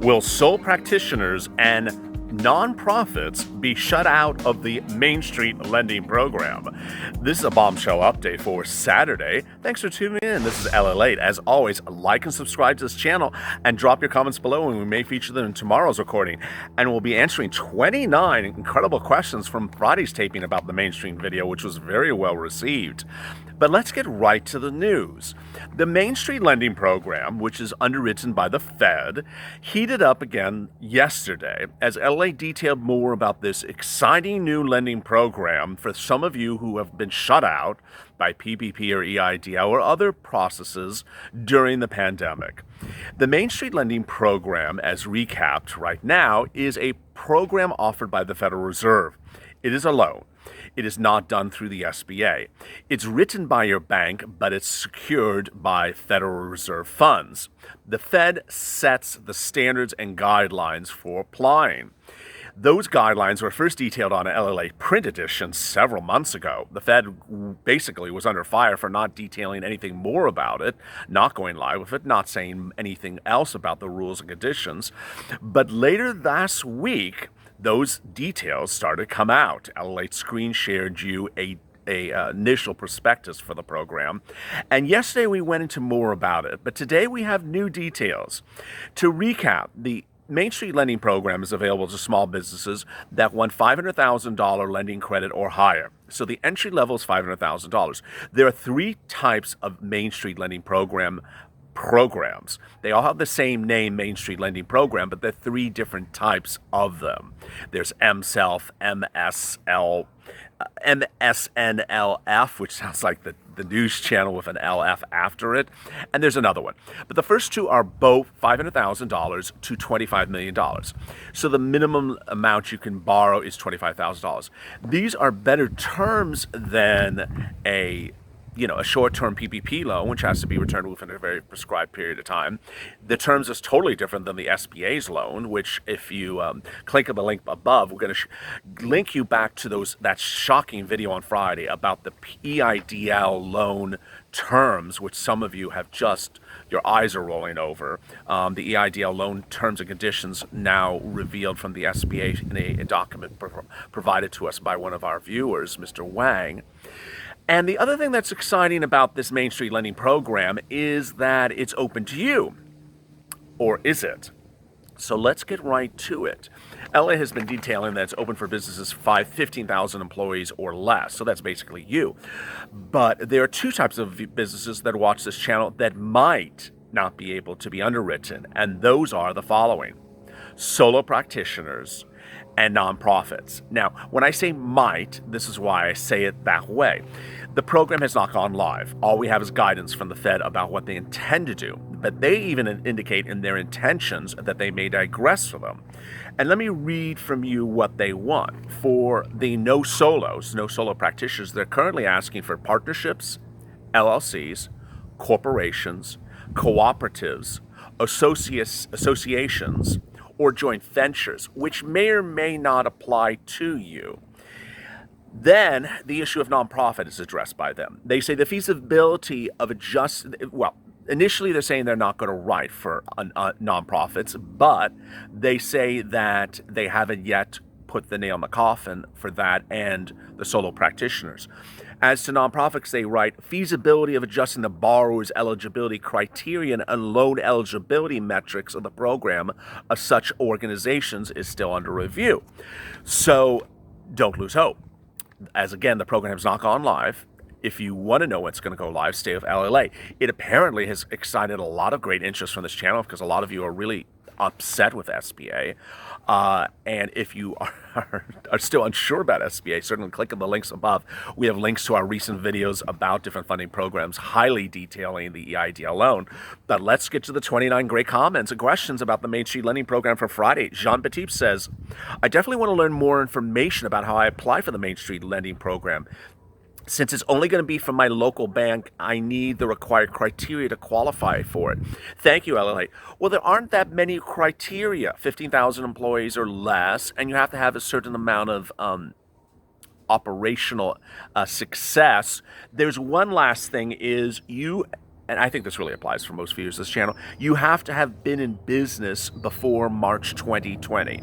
Will sole practitioners and nonprofits be shut out of the Mainstreet lending program? This is a Bombshell update for Saturday. Thanks for tuning in. This is LALATE. As always, like and subscribe to this channel and drop your comments below, and we may feature them in tomorrow's recording. And we'll be answering 29 incredible questions from Friday's taping about the Mainstreet video, which was very well received. But let's get right to the news. The Mainstreet lending program, which is underwritten by the Fed, heated up again yesterday as LA detailed more about this exciting new lending program for some of you who have been shut out by PPP or EIDL or other processes during the pandemic. The Mainstreet lending program, as recapped right now, is a program offered by the Federal Reserve. It is a loan. It is not done through the SBA. It's written by your bank, but it's secured by Federal Reserve funds. The Fed sets the standards and guidelines for applying. Those guidelines were first detailed on an LLA print edition several months ago. The Fed basically was under fire for not detailing anything more about it, not going live with it, not saying anything else about the rules and conditions. But later last week, those details started to come out. LALATE screen shared you a initial prospectus for the program, and yesterday we went into more about it, but today we have new details. To recap, the Mainstreet lending program is available to small businesses that want $500,000 lending credit or higher. So the entry level is $500,000. There are three types of Mainstreet lending programs. They all have the same name, Mainstreet lending program, but there are three different types of them. There's MSELF, MSNLF, which sounds like the news channel with an LF after it, and there's another one. But the first two are both $500,000 to $25 million. So the minimum amount you can borrow is $25,000. These are better terms than a short-term PPP loan, which has to be returned within a very prescribed period of time. The terms is totally different than the SBA's loan, which if you click on the link above, we're going to link you back to that shocking video on Friday about the EIDL loan terms, which some of you have your eyes are rolling over. The EIDL loan terms and conditions now revealed from the SBA in a document provided to us by one of our viewers, Mr. Wang. And the other thing that's exciting about this Mainstreet lending program is that it's open to you. Or is it? So let's get right to it. LA has been detailing that it's open for businesses 15,000 employees or less. So that's basically you. But there are two types of businesses that watch this channel that might not be able to be underwritten. And those are the following: solo practitioners and nonprofits. Now, when I say might, this is why I say it that way. The program has not gone live. All we have is guidance from the Fed about what they intend to do, but they even indicate in their intentions that they may digress for them. And let me read from you what they want. For the no solo practitioners, they're currently asking for partnerships, LLCs, corporations, cooperatives, associations, or joint ventures, which may or may not apply to you. Then the issue of nonprofit is addressed by them. They say the feasibility of initially they're saying they're not going to write for nonprofits, but they say that they haven't yet put the nail in the coffin for that and the solo practitioners. As to nonprofits, they write feasibility of adjusting the borrower's eligibility criterion and loan eligibility metrics of the program of such organizations is still under review. So don't lose hope. As again, the program has not gone live. If you want to know what's going to go live, stay with LLA. It apparently has excited a lot of great interest from this channel because a lot of you are really upset with SBA. And if you are still unsure about SBA, certainly click on the links above. We have links to our recent videos about different funding programs, highly detailing the EIDL loan. But let's get to the 29 great comments and questions about the Mainstreet lending program for Friday. Jean-Baptiste says, I definitely want to learn more information about how I apply for the Mainstreet lending program. Since it's only going to be from my local bank, I need the required criteria to qualify for it. Thank you, LLA. Well, there aren't that many criteria, 15,000 employees or less, and you have to have a certain amount of operational success. There's one last thing is you and I think this really applies for most viewers of this channel, you have to have been in business before March 2020.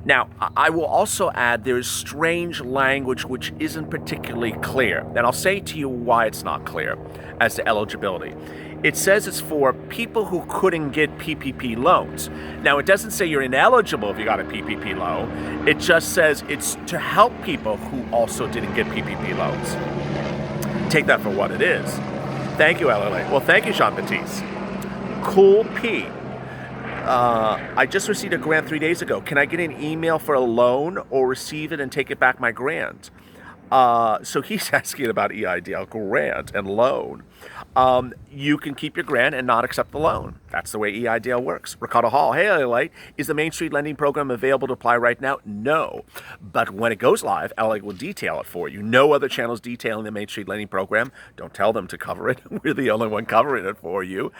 Now, I will also add there is strange language which isn't particularly clear, and I'll say to you why it's not clear as to eligibility. It says it's for people who couldn't get PPP loans. Now, it doesn't say you're ineligible if you got a PPP loan. It just says it's to help people who also didn't get PPP loans. Take that for what it is. Thank you, LLA. Well, thank you, Jean-Baptiste. Cool P. I just received a grant 3 days ago. Can I get an email for a loan or receive it and take it back my grant? So he's asking about EIDL grant and loan. You can keep your grant and not accept the loan. That's the way EIDL works. Ricardo Hall, hey, LA, is the Mainstreet lending program available to apply right now? No. But when it goes live, LA will detail it for you. No other channels detailing the Mainstreet lending program. Don't tell them to cover it. We're the only one covering it for you.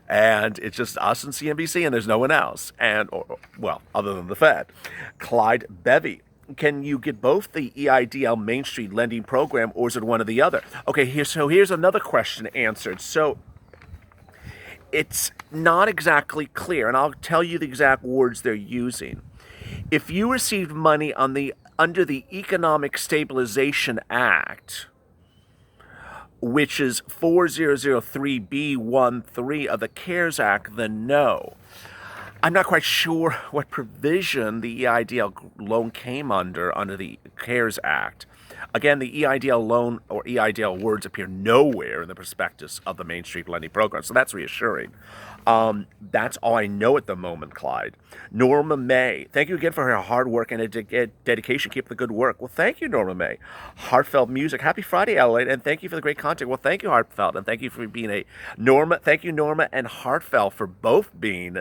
And it's just us and CNBC, and there's no one else. And, well, other than the Fed. Clyde Bevy. Can you get both the EIDL Mainstreet lending program, or is it one or the other? Okay, here's another question answered. So it's not exactly clear, and I'll tell you the exact words they're using. If you received money under the Economic Stabilization Act, which is 4003B13 of the CARES Act, then no. I'm not quite sure what provision the EIDL loan came under the CARES Act. Again, the EIDL loan or EIDL words appear nowhere in the prospectus of the Mainstreet lending program, so that's reassuring. That's all I know at the moment, Clyde. Norma May, thank you again for her hard work and dedication. Keep the good work. Well, thank you, Norma May. Heartfelt Music, happy Friday, Adelaide, and thank you for the great content. Well, thank you, Heartfelt, and thank you for being a Norma. Thank you, Norma and Heartfelt, for both being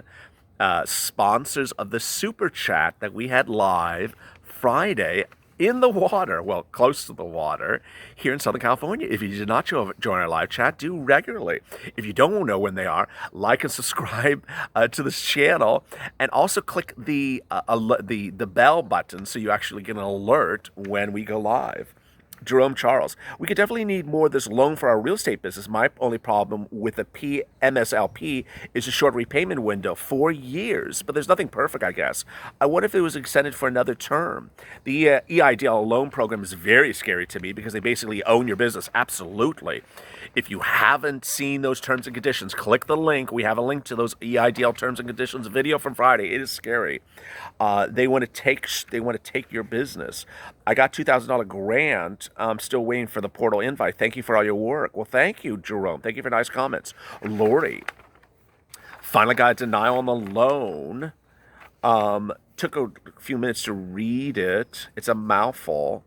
sponsors of the super chat that we had live Friday in the water, well, close to the water, here in Southern California. If you did not join our live chat, do regularly. If you don't know when they are, like and subscribe to this channel, and also click the bell button so you actually get an alert when we go live. Jerome Charles, we could definitely need more of this loan for our real estate business. My only problem with the MSLP is a short repayment window, 4 years, but there's nothing perfect, I guess. I wonder if it was extended for another term. The EIDL loan program is very scary to me because they basically own your business, absolutely. If you haven't seen those terms and conditions, click the link. We have a link to those EIDL terms and conditions video from Friday. It is scary. They want to take your business. I got $2,000 grant. I'm still waiting for the portal invite. Thank you for all your work. Well, thank you, Jerome. Thank you for nice comments. Lori, finally got a denial on the loan. Took a few minutes to read it. It's a mouthful.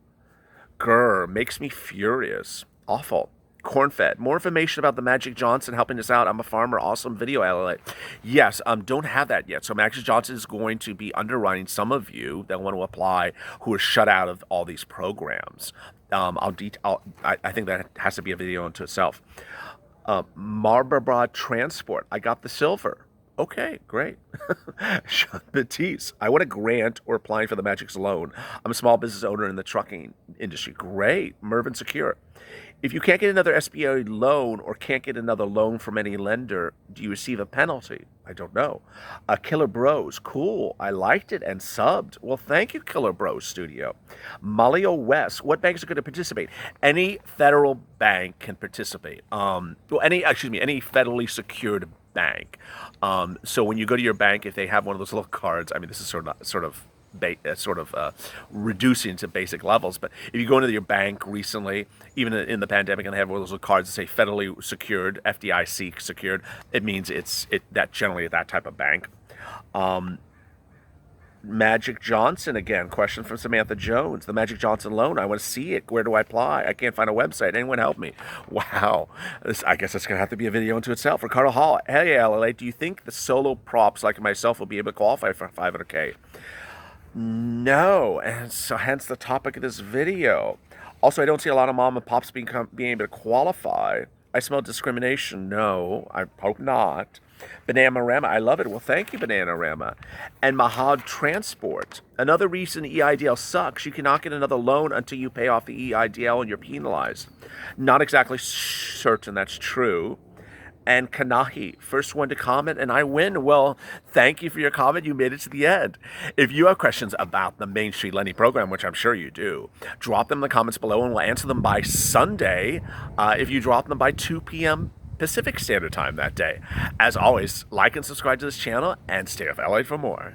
Grr, makes me furious. Awful. Cornfed, more information about the Magic Johnson helping us out. I'm a farmer. Awesome video, LLA. Yes, don't have that yet. So Magic Johnson is going to be underwriting some of you that want to apply who are shut out of all these programs. I think that has to be a video unto itself. Marlborough Transport. I got the silver. Okay, great. Jean-Baptiste, I want a grant or applying for the Magic's loan. I'm a small business owner in the trucking industry. Great. Mervyn Secure. If you can't get another SBA loan or can't get another loan from any lender, do you receive a penalty? I don't know. Killer Bros, cool. I liked it and subbed. Well, thank you, Killer Bros Studio. Molly O. West, what banks are going to participate? Any federal bank can participate. Any federally secured bank. So when you go to your bank, if they have one of those little cards, I mean, this is sort of reducing to basic levels. But if you go into your bank recently, even in the pandemic, and they have one of those little cards that say federally secured, FDIC secured, it means that generally that type of bank. Magic Johnson again. Question from Samantha Jones. The Magic Johnson loan. I want to see it. Where do I apply? I can't find a website. Anyone help me? Wow. I guess that's going to have to be a video unto itself. Ricardo Hall. Hey, LLA. Do you think the solo props like myself will be able to qualify for 500K? No. And so hence the topic of this video. Also, I don't see a lot of mom and pops being able to qualify. I smell discrimination. No, I hope not. Bananarama, I love it. Well, thank you, Bananarama. And Mahad Transport. Another reason EIDL sucks, you cannot get another loan until you pay off the EIDL and you're penalized. Not exactly certain that's true. And Kanahi, first one to comment, and I win. Well, thank you for your comment. You made it to the end. If you have questions about the Main Street Lending Program, which I'm sure you do, drop them in the comments below, and we'll answer them by Sunday if you drop them by 2 p.m. Pacific Standard Time that day. As always, like and subscribe to this channel, and stay off LA for more.